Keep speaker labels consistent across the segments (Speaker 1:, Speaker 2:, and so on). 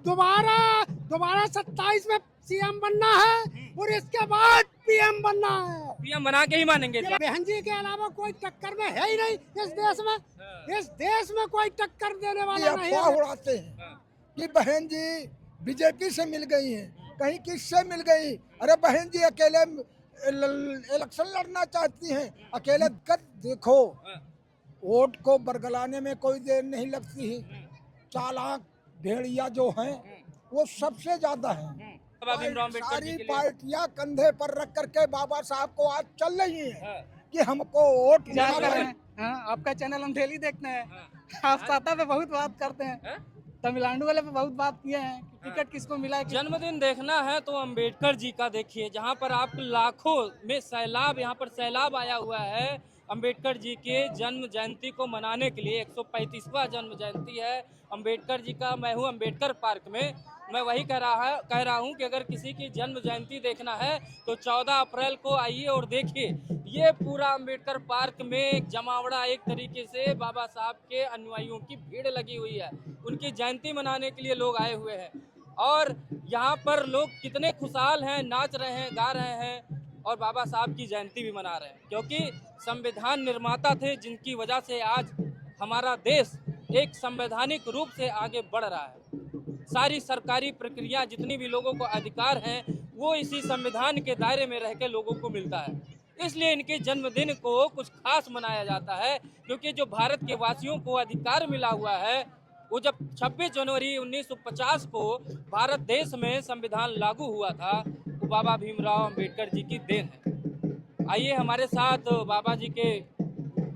Speaker 1: दोबारा 27 में सीएम बनना है और इसके बाद पीएम बनना है।
Speaker 2: पीएम बना के ही मानेंगे।
Speaker 1: बहन जी के अलावा कोई टक्कर में है ही नहीं इस देश में। इस देश में कोई टक्कर देने वाला नहीं
Speaker 3: अफवाह
Speaker 1: है।
Speaker 3: उड़ाते हैं कि बहन जी बीजेपी से मिल गई हैं, कहीं किससे मिल गई। अरे बहन जी अकेले इलेक्शन लड़ना चाहती हैं, अकेले कर देखो। वोट को बरगलाने में कोई देर नहीं लगती है। चालाक भेड़िया जो हैं वो सबसे ज्यादा हैं।
Speaker 2: बाबा भीमराव अम्बेडकर जी
Speaker 3: सारी
Speaker 2: के लिए
Speaker 3: पार्टियां कंधे पर रख करके बाबा साहब को आज चल रही हैं कि हमको वोट
Speaker 4: क्या
Speaker 3: मिला
Speaker 4: कर रहे
Speaker 3: रहे।
Speaker 4: हैं? हाँ, आपका चैनल हम डेली देखते हैं।
Speaker 2: हाँ।
Speaker 4: आप साता पे बहुत बात करते हैं।
Speaker 2: हाँ?
Speaker 4: तमिलनाडु वाले पे बहुत बात किए हैं कि टिकट किसको मिला है।
Speaker 2: जन्मदिन देखना है तो अंबेडकर जी का देखिए, जहाँ पर आप लाखों में सैलाब, यहाँ पर सैलाब आया हुआ है अंबेडकर जी के जन्म जयंती को मनाने के लिए। 135वां जन्म जयंती है अंबेडकर जी का। मैं हूँ अंबेडकर पार्क में। मैं वही कह रहा हूँ कि अगर किसी की जन्म जयंती देखना है तो 14 अप्रैल को आइए और देखिए। ये पूरा अंबेडकर पार्क में एक जमावड़ा, एक तरीके से बाबा साहब के अनुयायियों की भीड़ लगी हुई है। उनकी जयंती मनाने के लिए लोग आए हुए हैं और यहाँ पर लोग कितने खुशहाल हैं, नाच रहे हैं, गा रहे हैं और बाबा साहब की जयंती भी मना रहे हैं, क्योंकि संविधान निर्माता थे जिनकी वजह से आज हमारा देश एक संवैधानिक रूप से आगे बढ़ रहा है। सारी सरकारी प्रक्रिया, जितनी भी लोगों को अधिकार हैं, वो इसी संविधान के दायरे में रह के लोगों को मिलता है। इसलिए इनके जन्मदिन को कुछ खास मनाया जाता है, क्योंकि जो भारत के वासियों को अधिकार मिला हुआ है, वो जब 26 जनवरी 1950 को भारत देश में संविधान लागू हुआ था, वो बाबा भीमराव अम्बेडकर जी की देन है। आइए हमारे साथ बाबा जी के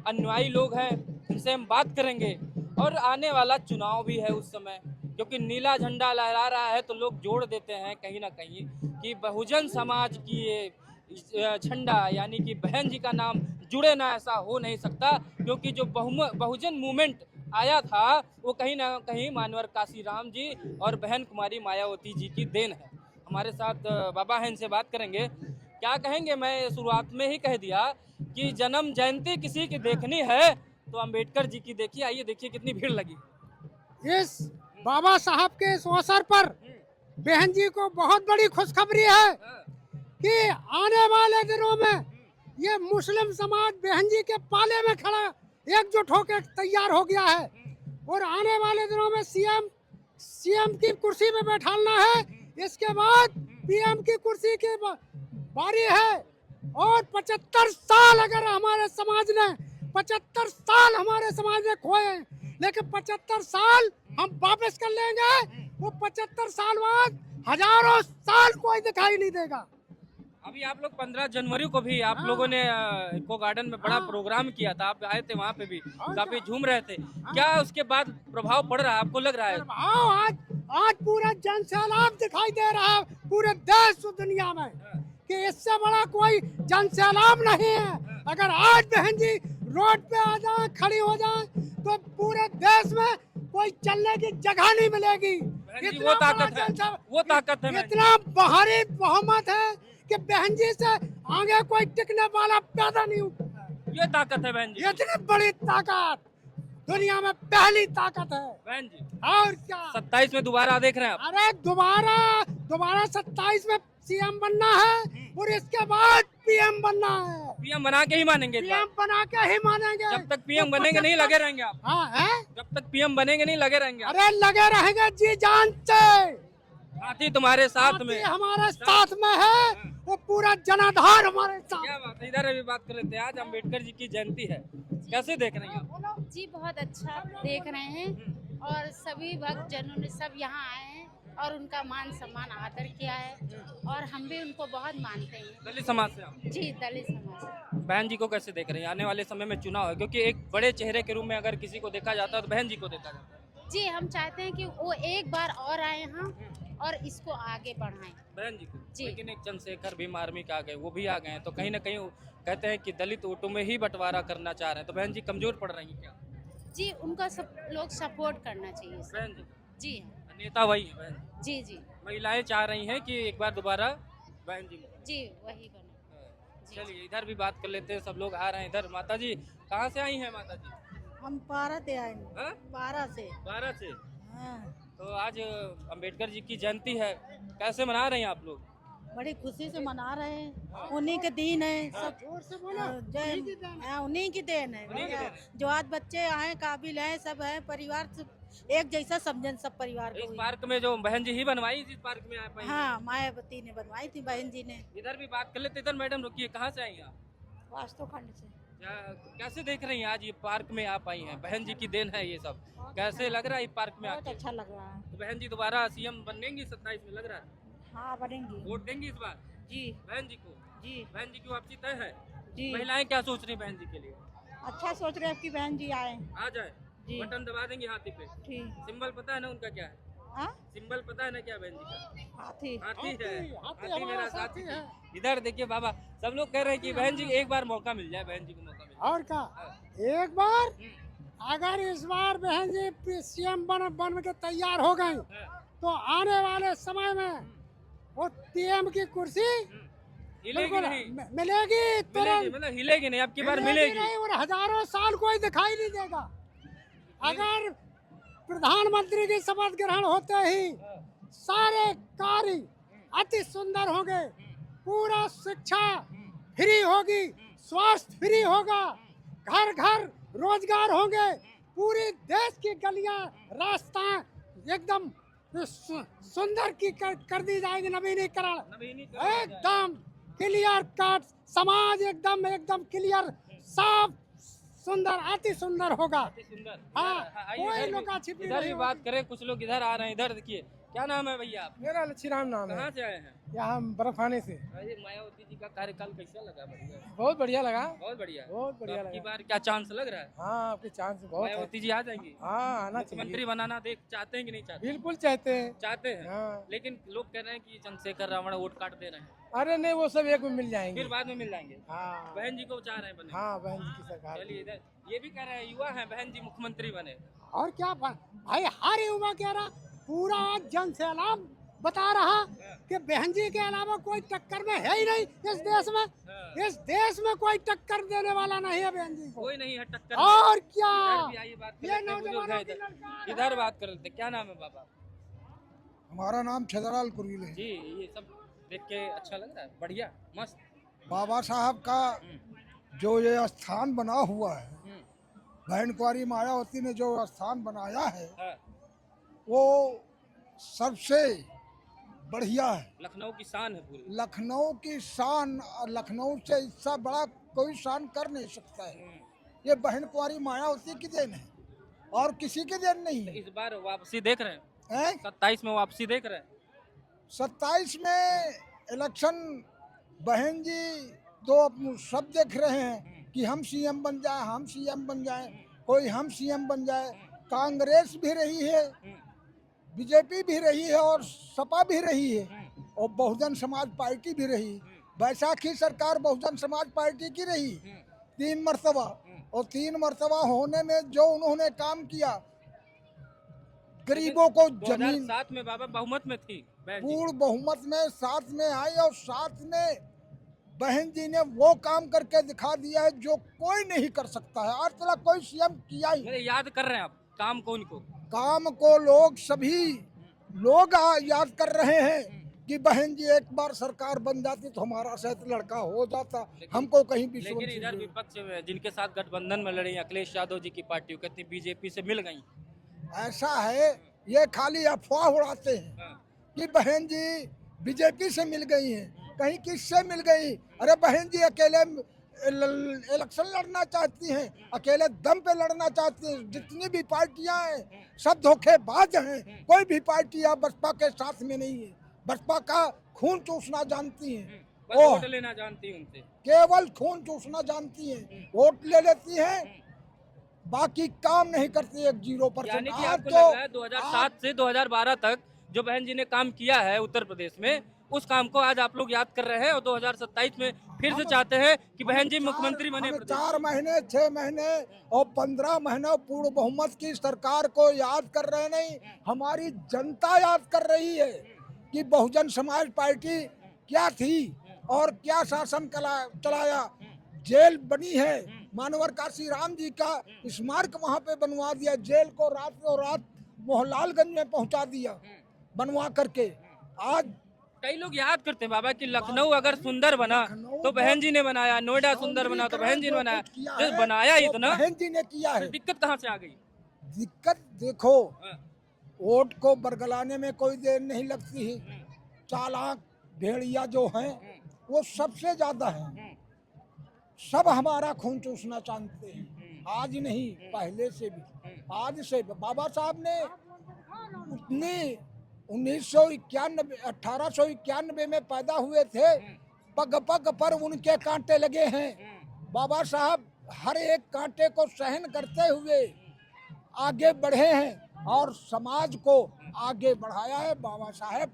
Speaker 2: अनुयायी लोग हैं, उनसे हम बात करेंगे। और आने वाला चुनाव भी है उस समय, क्योंकि नीला झंडा लहरा रहा है तो लोग जोड़ देते हैं कहीं ना कहीं कि बहुजन समाज की ये झंडा यानी कि बहन जी का नाम जुड़े ना, ऐसा हो नहीं सकता। क्योंकि जो बहुजन मूवमेंट आया था वो कहीं ना कहीं मानवर काशीराम जी और बहन कुमारी मायावती जी की देन है। हमारे साथ बाबा हैं, इनसे बात करेंगे। क्या कहेंगे? मैं शुरुआत में ही कह दिया कि जन्म जयंती किसी की देखनी है तो अंबेडकर जी की देखिए। आइए देखिए कितनी भीड़ लगी।
Speaker 1: इस बाबा साहब के इस अवसर पर बहन जी को बहुत बड़ी खुशखबरी है कि आने वाले दिनों में ये मुस्लिम समाज बहन जी के पाले में खड़ा एकजुट होकर तैयार हो गया है और आने वाले दिनों में सीएम की कुर्सी पे बैठाना है। इसके बाद पीएम की कुर्सी की बारी है और 75 साल अगर हमारे समाज ने 75 साल हमारे समाज ने खोए हैं, लेकिन 75 साल हम वापस कर लेंगे। वो 75 साल बाद हजारों साल कोई दिखाई नहीं देगा।
Speaker 2: अभी आप लोग 15 जनवरी को भी आप लोगों ने इको गार्डन में बड़ा प्रोग्राम किया था, आप आए थे, वहाँ पे भी काफी झूम रहे थे। क्या उसके बाद प्रभाव पड़ रहा है, आपको लग रहा है?
Speaker 1: आज पूरा जन सैलाब दिखाई दे रहा है पूरे देश और दुनिया में कि इससे बड़ा कोई जन सैलाब नहीं है। अगर आज बहन जी रोड पे आ जाए, खड़ी हो जाए, तो पूरे देश में कोई चलने की जगह नहीं मिलेगी।
Speaker 2: वो ताकत है, वो ताकत है।
Speaker 1: इतना भारी बहुमत है कि बहन जी से आगे कोई टिकने वाला पैदा नहीं हुआ।
Speaker 2: ये ताकत है बहन जी,
Speaker 1: इतनी बड़ी ताकत दुनिया में पहली ताकत है
Speaker 2: बहन जी।
Speaker 1: और क्या
Speaker 2: 27 में दोबारा देख रहे हैं आप?
Speaker 1: अरे दोबारा 27 में सीएम बनना है और इसके बाद पीएम बनना है।
Speaker 2: पीएम बना के ही मानेंगे?
Speaker 1: पीएम बना के ही मानेंगे।
Speaker 2: जब तक पीएम बनेंगे नहीं लगे रहेंगे आप?
Speaker 1: हाँ है।
Speaker 2: जब तक पीएम बनेंगे नहीं लगे रहेंगे आप?
Speaker 1: अरे लगे रहेंगे जी जान से।
Speaker 2: साथी तुम्हारे साथ में,
Speaker 1: हमारे साथ में है, वो पूरा जनाधार हमारे साथ।
Speaker 2: क्या बात है। इधर अभी बात कर लेते हैं। आज अम्बेडकर जी की जयंती है, कैसे देख रहे हैं आप?
Speaker 5: जी बहुत अच्छा देख रहे हैं और सभी भक्त जनों ने सब यहाँ आए हैं और उनका मान सम्मान आदर किया है और हम भी उनको बहुत मानते हैं।
Speaker 2: दलित समाज से आप?
Speaker 5: जी दलित समाज से।
Speaker 2: बहन जी को कैसे देख रहे हैं? आने वाले समय में चुनाव है, क्योंकि एक बड़े चेहरे के रूप में अगर किसी को देखा जाता है तो बहन जी को देखा जाता है।
Speaker 5: जी हम चाहते हैं कि वो एक बार और आए यहाँ और इसको आगे बढ़ाएं।
Speaker 2: बहन जी को
Speaker 5: जी।
Speaker 2: लेकिन एक चंद्रशेखर भी आर्मी के आ गए, वो भी आ गए हैं, तो कहीं ना कहीं कहते हैं कि दलित वोटों में ही बंटवारा करना चाह रहे हैं, तो बहन जी कमजोर पड़ रही है क्या?
Speaker 5: जी उनका सब लोग सपोर्ट करना चाहिए।
Speaker 2: बहन जी
Speaker 5: जी
Speaker 2: नेता वही है बहन जी।
Speaker 5: जी जी
Speaker 2: महिलाएं चाह रही हैं कि एक बार दोबारा बहन जी
Speaker 5: जी वही बने।
Speaker 2: चलिए इधर भी बात कर लेते हैं। सब लोग आ रहे हैं इधर। माता जी कहाँ से आई हैं? माता जी
Speaker 6: हम 12 से आए हैं।
Speaker 2: हाँ?
Speaker 6: 12 से।
Speaker 2: 12 से।
Speaker 6: हाँ।
Speaker 2: तो आज अंबेडकर जी की जयंती है, कैसे मना रहे हैं आप लोग?
Speaker 6: बड़ी खुशी से मना रहे हैं, उन्हीं के दिन है सब।
Speaker 1: जोर से बोलो
Speaker 6: उन्हीं की देन है
Speaker 2: उन्हीं की
Speaker 6: भैया।
Speaker 2: देन है।
Speaker 6: जो आज बच्चे आए काबिल हैं, सब है परिवार एक जैसा समझन सब परिवार
Speaker 2: इस
Speaker 6: को ही।
Speaker 2: पार्क में जो बहन जी ही बनवाई, इस पार्क में आप आई?
Speaker 6: हाँ, मायावती ने बनवाई थी, बहन जी ने।
Speaker 2: इधर भी बात कर लेते। इधर मैडम रुकिए, कहाँ से आई आप?
Speaker 6: वास्तु खंड से।
Speaker 2: कैसे देख रही हैं आज ये पार्क में आप आई हैं? बहन जी की देन है ये सब, कैसे लग रहा है ये पार्क में
Speaker 6: बहुत
Speaker 2: आके?
Speaker 6: अच्छा लग रहा है।
Speaker 2: तो बहन जी दोबारा सीएम बनेंगी 27 में, लग रहा है?
Speaker 6: हाँ, बनेंगी।
Speaker 2: वोट देंगी इस बार
Speaker 6: जी
Speaker 2: बहन जी को?
Speaker 6: जी
Speaker 2: बहन जी की वापसी तय है।
Speaker 6: जी।
Speaker 2: महिलाएं क्या सोच रही हैं बहन जी के लिए?
Speaker 6: अच्छा सोच रहे हैं कि बहन जी आए।
Speaker 2: आ जाए,
Speaker 6: जी।
Speaker 2: बटन दबा देंगे हाथी पे।
Speaker 6: ठीक।
Speaker 2: सिंबल पता है ना उनका क्या है?
Speaker 6: हाँ,
Speaker 2: सिंबल पता है ना क्या बहन जी का?
Speaker 6: हाथी।
Speaker 2: हाथी है।
Speaker 1: हाथी
Speaker 2: हाथी मेरा
Speaker 1: हमारा
Speaker 2: साथी
Speaker 1: साथी है।
Speaker 2: इधर देखिए बाबा, सब लोग कह रहे हैं कि बहन जी एक बार मौका मिल जाए, बहन जी को मौका मिल जाए।
Speaker 1: और क्या एक बार अगर इस बार बहन जी सीएम बन के तैयार हो गई तो आने वाले समय में वो पीएम की कुर्सी
Speaker 2: हिलेगी
Speaker 1: बिल्कुल
Speaker 2: नहीं?
Speaker 1: मिलेगी
Speaker 2: मिलेगी,
Speaker 1: तुरंत।
Speaker 2: मतलब हिलेगी नहीं, अब की बार
Speaker 1: मिलेगी
Speaker 2: मिलेगी।
Speaker 1: नहीं और हजारों साल कोई दिखाई नहीं देगा। अगर प्रधानमंत्री की शपथ ग्रहण होते ही सारे कार्य अति सुंदर होंगे, पूरा शिक्षा फ्री होगी, स्वास्थ्य फ्री होगा, घर घर रोजगार होंगे, पूरी देश की गलियां रास्ता एकदम सुंदर की कर दी जाएगी, नवीनीकरण
Speaker 2: नवीनीकरण
Speaker 1: एकदम क्लियर कट, समाज एकदम क्लियर साफ सुंदर अति सुंदर होगा।
Speaker 2: सुंदर।
Speaker 1: हाँ,
Speaker 2: आइए
Speaker 1: कोई
Speaker 2: इधर भी-
Speaker 1: लुका छिपी
Speaker 2: इधर
Speaker 1: नहीं
Speaker 2: भी बात करें, कुछ लोग इधर आ रहे हैं। इधर देखिए, क्या नाम है भैया आप?
Speaker 4: मेरा लच्छीराम नाम
Speaker 2: कहाँ
Speaker 4: है,
Speaker 2: से आए हैं?
Speaker 4: यहाँ बर्फाने से।
Speaker 2: अरे मायावती जी का कार्यकाल कैसा लगा? बढ़िया,
Speaker 4: बहुत बढ़िया लगा,
Speaker 2: बहुत बढ़िया।
Speaker 4: बहुत बढ़िया
Speaker 2: तो अब की
Speaker 4: लगा।
Speaker 2: बार क्या चांस लग रहा है?
Speaker 4: हाँ, आपके चांस बहुत है।
Speaker 2: मायावती जी आ जाएंगी?
Speaker 4: हाँ, आना
Speaker 2: मुख्यमंत्री
Speaker 4: चाहिए,
Speaker 2: बनाना देख चाहते हैं कि नहीं चाहते?
Speaker 4: बिल्कुल चाहते हैं।
Speaker 2: चाहते हैं।
Speaker 4: हाँ।
Speaker 2: लेकिन लोग कह रहे हैं कि चंद्रशेखर रावण वोट काट दे रहे हैं,
Speaker 4: अरे नहीं, वो सब एक में मिल जाएंगे।
Speaker 2: फिर बाद में मिल जाएंगे।
Speaker 4: हाँ
Speaker 2: बहन जी को चाह रहे हैं बने।
Speaker 4: हाँ, बहन जी की सरकार।
Speaker 2: चलिए, इधर ये भी कह रहे हैं युवा हैं, बहन जी मुख्यमंत्री बने।
Speaker 1: और क्या भाई हर युवा कह रहा, पूरा जन सैलाब बता रहा कि बहन जी के अलावा कोई टक्कर में है ही नहीं इस देश में। इस देश में कोई टक्कर देने वाला नहीं है बहन जी को।
Speaker 2: कोई नहीं है टक्कर।
Speaker 1: और क्या
Speaker 2: इधर भी आइए, बात कर
Speaker 1: ये
Speaker 2: लेते हैं, बुजुर्ग
Speaker 1: नौजवानों
Speaker 2: हैं
Speaker 1: की
Speaker 2: इधर।
Speaker 1: ललकार
Speaker 2: इधर बात कर लेते हैं। क्या नाम है बाबा
Speaker 3: हमारा नाम छदराल कुरील है।
Speaker 2: जी? ये सब देख के अच्छा लग रहा है, बढ़िया, मस्त।
Speaker 3: बाबा साहब का जो ये स्थान बना हुआ है, बहन कुंवारी मायावती ने जो स्थान बनाया है,
Speaker 2: हाँ,
Speaker 3: वो सबसे बढ़िया है।
Speaker 2: लखनऊ की शान है पूरी।
Speaker 3: लखनऊ की शान, और लखनऊ से इससे बड़ा कोई शान कर नहीं सकता है। ये बहन कुंवारी मायावती की देन है और किसी की देन नहीं
Speaker 2: तो
Speaker 3: है।
Speaker 2: इस बार वापसी देख रहे हैं?
Speaker 3: हैं?
Speaker 2: 27 में वापसी देख रहे हैं?
Speaker 3: 27 में इलेक्शन बहन जी तो सब देख रहे हैं कि हम सीएम बन जाए, हम सीएम बन जाए, कोई हम सीएम बन जाए। कांग्रेस भी रही है, बीजेपी भी रही है और सपा भी रही है और बहुजन समाज पार्टी भी रही। बैसाखी सरकार बहुजन समाज पार्टी की रही 3 मरतबा, और 3 मरतबा होने में जो उन्होंने काम किया, गरीबों को जमीन
Speaker 2: 2007 में बाबा बहुमत में थी बहन जी।
Speaker 3: पूर्ण बहुमत में साथ में आई और साथ में बहन जी ने वो काम करके दिखा दिया है जो कोई नहीं कर सकता है। आज तक कोई सीएम किया ही नहीं।
Speaker 2: मेरे याद कर रहे हैं आप काम कौन को?
Speaker 3: काम को लोग सभी लोग याद कर रहे हैं कि बहन जी एक बार सरकार बन जाती तो हमारा शायद लड़का हो जाता, हमको कहीं भी
Speaker 2: लेकिन इधर विपक्ष में जिनके साथ गठबंधन में लड़ी अखिलेश यादव जी की पार्टी कितनी बीजेपी से मिल गई।
Speaker 3: ऐसा है, ये खाली अफवाह उड़ाते हैं कि बहन जी बीजेपी से मिल गई हैं, कहीं किससे मिल गई। अरे बहन जी अकेले इलेक्शन लड़ना चाहती हैं, अकेले दम पे लड़ना चाहती हैं। जितनी भी पार्टियां हैं सब धोखेबाज हैं। कोई भी पार्टी आप बसपा के साथ में नहीं है। बसपा का खून चूसना जानती हैं,
Speaker 2: बस वोट लेना जानती हूँ उनसे।
Speaker 3: केवल खून चूसना जानती हैं, वोट ले लेती हैं, बाकी काम नहीं करती। 0%।
Speaker 2: यानी कि
Speaker 3: आज
Speaker 2: आपको
Speaker 3: तो
Speaker 2: लग रहा है 2007 से 2012 तक जो बहन जी ने काम किया है उत्तर प्रदेश में, उस काम को आज आप लोग याद कर रहे हैं और 2027 में फिर से चाहते हैं कि बहन जी मुख्यमंत्री बने।
Speaker 3: 4 महीने 6 महीने और 15 महीने पूर्ण बहुमत की सरकार को याद कर रहे नहीं, हमारी जनता याद कर रही है कि बहुजन समाज पार्टी क्या थी और क्या शासन चलाया। जेल बनी है, मानवर काशी राम जी का स्मारक वहाँ पे बनवा दिया। जेल को रात मोहनलालगंज में पहुंचा दिया बनवा करके। आज
Speaker 2: कई लोग याद करते हैं बाबा कि लखनऊ अगर सुंदर बना तो बहन जी ने बनाया, नोएडा सुंदर बना तो बहन जी ने बनाया। जो बनाया इतना,
Speaker 3: बहन जी ने किया है।
Speaker 2: फिर दिक्कत कहाँ से आ गई?
Speaker 3: दिक्कत देखो,
Speaker 2: हाँ।
Speaker 3: वोट को बरगलाने में कोई देर नहीं लगती है। चालाक भेड़िया जो हैं वो सबसे ज्यादा हैं। सब हमारा खून चूसना चाहते हैं, आज नहीं पहले से भी। आज से बाबा साहब ने उतनी 1891 में पैदा हुए थे, पग पग पर उनके कांटे लगे हैं। बाबा साहब हर एक कांटे को सहन करते हुए आगे बढ़े हैं और समाज को आगे बढ़ाया है बाबा साहब।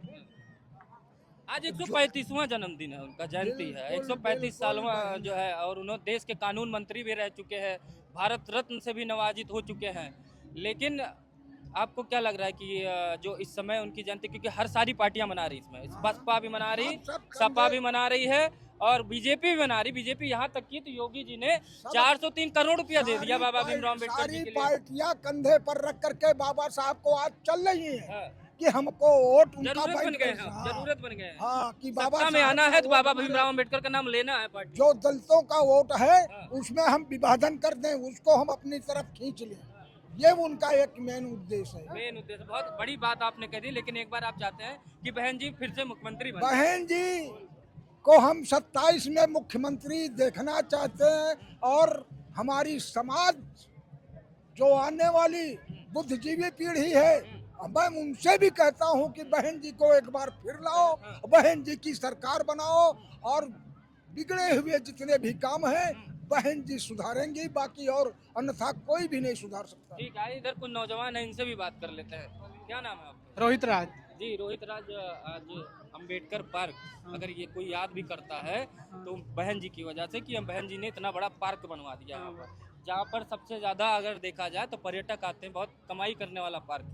Speaker 2: आज 135वां जन्मदिन है उनका, जयंती है। 135 सालवा जो है, और उन्होंने देश के कानून मंत्री भी रह चुके हैं, भारत रत्न से भी नवाजित हो चुके हैं। लेकिन आपको क्या लग रहा है कि जो इस समय उनकी जयंती, क्योंकि हर सारी पार्टियां मना रही इसमें, बसपा भी मना रही, सपा भी मना रही है और बीजेपी भी बना रही। बीजेपी यहाँ तक की तो योगी जी ने 403 करोड़ रुपया दे दिया बाबा भीमराव अम्बेडकर जी के लिए।
Speaker 3: पार्टियां कंधे पर रख करके बाबा साहब को आज चल रही है।
Speaker 2: हाँ।
Speaker 3: कि हमको वोट उनका
Speaker 2: जरूरत बन गए हैं,
Speaker 3: हाँ,
Speaker 2: जरूरत बन गए हैं।
Speaker 3: हाँ, कि बाबा
Speaker 2: सत्ता में
Speaker 3: साहब
Speaker 2: आना है तो
Speaker 3: का
Speaker 2: बाबा
Speaker 3: वोट
Speaker 2: भीमराव अम्बेडकर का नाम लेना है पार्टी।
Speaker 3: जो दलितों का वोट है
Speaker 2: हाँ।
Speaker 3: उसमें हम विभाजन कर दें, उसको हम अपनी तरफ खींच लें, ये उनका एक मेन उद्देश्य है।
Speaker 2: मेन उद्देश्य, बहुत बड़ी बात आपने कह दी। लेकिन एक बार आप चाहते हैं कि बहन जी फिर से मुख्यमंत्री बने।
Speaker 3: बहन जी को हम 27 में मुख्यमंत्री देखना चाहते हैं और हमारी समाज जो आने वाली बुद्धिजीवी पीढ़ी है, मैं उनसे भी कहता हूं कि बहन जी को एक बार फिर लाओ, बहन जी की सरकार बनाओ और बिगड़े हुए जितने भी काम हैं बहन जी सुधारेंगी, बाकी और अन्यथा कोई भी नहीं सुधार सकता।
Speaker 2: ठीक है, इधर कुछ नौजवान है, इनसे भी बात कर लेते हैं। क्या नाम है आपका?
Speaker 4: रोहित राज।
Speaker 2: जी रोहित राज, आज अंबेडकर पार्क अगर ये कोई याद भी करता है तो बहन जी की वजह से, कि हम बहन जी ने इतना बड़ा पार्क बनवा दिया यहाँ पर, जहाँ पर सबसे ज्यादा अगर देखा जाए तो पर्यटक आते हैं, बहुत कमाई करने वाला पार्क।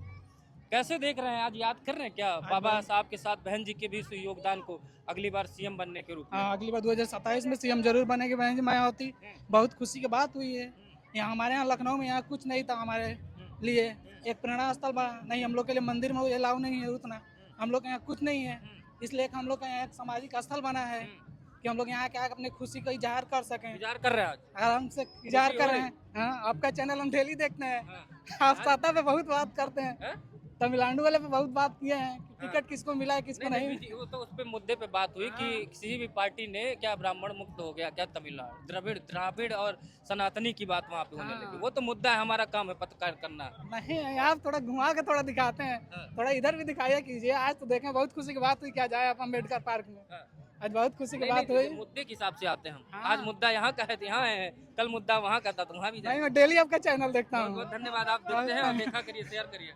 Speaker 2: कैसे देख रहे हैं, आज याद कर रहे हैं क्या बाबा साहब के साथ बहन जी के भी इस योगदान को अगली बार सीएम बनने के रूप में?
Speaker 4: हाँ, अगली बार 2027 में सीएम जरूर बनेगी बहन जी मायावती। बहुत खुशी की बात हुई है। यहाँ हमारे यहाँ लखनऊ में यहाँ कुछ नहीं था हमारे लिए, एक प्रेरणा स्थल नहीं, हम लोग के लिए मंदिर में अलाउ नहीं है उतना, हम लोग के यहाँ कुछ नहीं है, इसलिए हम लोग का यहाँ एक सामाजिक स्थल बना है कि हम लोग यहाँ क्या अपने खुशी का इजहार कर सकें।
Speaker 2: इजहार कर रहे हैं आज?
Speaker 4: आराम से इजहार कर रहे हैं। हाँ, आपका चैनल हम डेली देखते हैं। आप सत्ता पे बहुत बात करते हैं, तमिलनाडु वाले पे बहुत बात किए हैं कि टिकट किसको मिला है किसको नहीं।
Speaker 2: वो तो उस पे मुद्दे पे बात हुई कि किसी भी पार्टी ने क्या ब्राह्मण मुक्त हो गया क्या तमिलनाडु, द्रविड़ और सनातनी की बात वहाँ पे होने लगी। वो तो मुद्दा है, हमारा काम है पत्रकार करना।
Speaker 4: नहीं, आप थोड़ा घुमा के थोड़ा दिखाते हैं, थोड़ा इधर भी दिखाइए कीजिए। आज तो देखें बहुत खुशी की बात हुई, क्या जाए आप अम्बेडकर पार्क में, आज बहुत खुशी की बात हुई।
Speaker 2: मुद्दे के हिसाब से आते हैं हम। आज मुद्दा यहाँ का है तो यहाँ है, कल मुद्दा वहाँ का था तो वहाँ भी
Speaker 4: नहीं, मैं डेली आपका चैनल देखता हूँ।
Speaker 2: बहुत धन्यवाद, आप देखते हैं और देखा करिए, शेयर करिए।